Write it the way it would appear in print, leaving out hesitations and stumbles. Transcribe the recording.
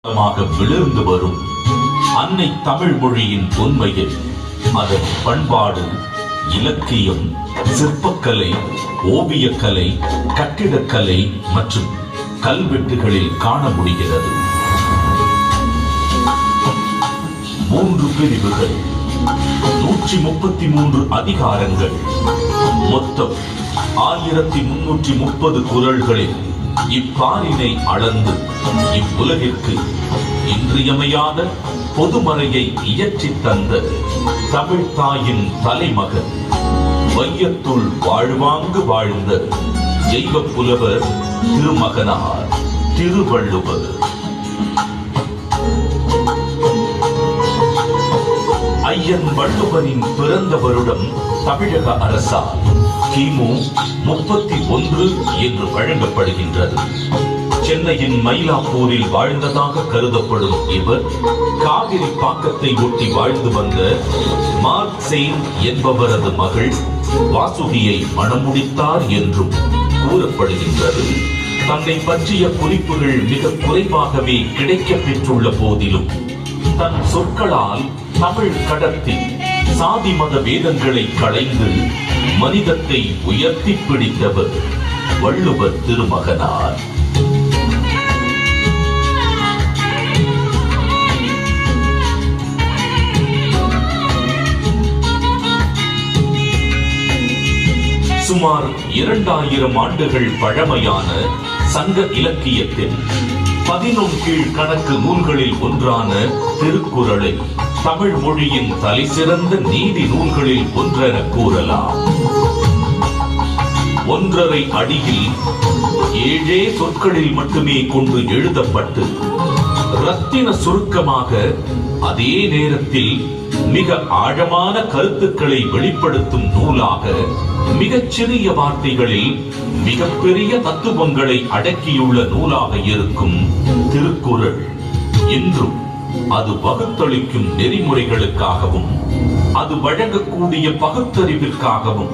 விழுந்து வரும் அன்னை தமிழ் மொழியின் உண்மையில் அதன் பண்பாடு, இலக்கியம், சிற்பக்கலை, ஓவியக்கலை, கட்டிடக்கலை மற்றும் கல்வெட்டுகளில் காண முடிகிறது. 3 பிரிவுகள், 133 அதிகாரங்கள், மொத்தம் 1330 குறள்களில் இப்பாரினை அளந்து இவ்வுலகிற்கு இன்றியமையாத பொதுமறையை இயற்றித் தந்த தமிழ் தாயின் தலைமகன், வையத்துள் வாழ்வாங்கு வாழ்ந்த தெய்வ புலவர் திருமகனார் திருவள்ளுவர். ஐயன் வள்ளுவரின் பிறந்த வருடம் தமிழக அரசால் கிமு 31 என்று வழங்கப்படுகின்றது. சென்னையின் மயிலாப்பூரில் வாழ்ந்ததாக கருதப்படும் இவர் காவிரி பாக்கத்தை ஒட்டி வாழ்ந்து வந்த மார்க்செயின் என்பவரது மகள் வாசுகியை மணமுடித்தார் என்றும் கூறப்படுகின்றது. தன்னை பற்றிய குறிப்புகள் மிக குறைவாகவே கிடைக்கப் பெற்றுள்ள போதிலும் தன் சொற்களால் தமிழ் கடத்தி சாதி மத வேதங்களை களைந்து மனிதத்தை உயர்த்தி பிடித்தவர் வள்ளுவர் திருமகனார். சுமார் 2000 ஆண்டுகள் பழமையான சங்க இலக்கியத்தின் 11 கீழ் கணக்கு நூல்களில் ஒன்றான திருக்குறளை தமிழ் மொழியின் தலைசிறந்த நீதி நூல்களில் ஒன்றென கூறலாம். 1.5 அடியில் 7 சொற்களில் மட்டுமே கொண்டு எழுதப்பட்டு ரத்தின சுருக்கமாக, அதே நேரத்தில் மிக ஆழமான கருத்துக்களை வெளிப்படுத்தும் நூலாக மிகச்சிறிய வார்த்தைகளில் மிகப்பெரிய தத்துவங்களை அடக்கியுள்ள நூலாக இருக்கும் திருக்குறள் இன்றும் அது வகுத்தளிக்கும் நெறிமுறைகளுக்காகவும் அது வழங்கக்கூடிய பகுத்தறிவிற்காகவும்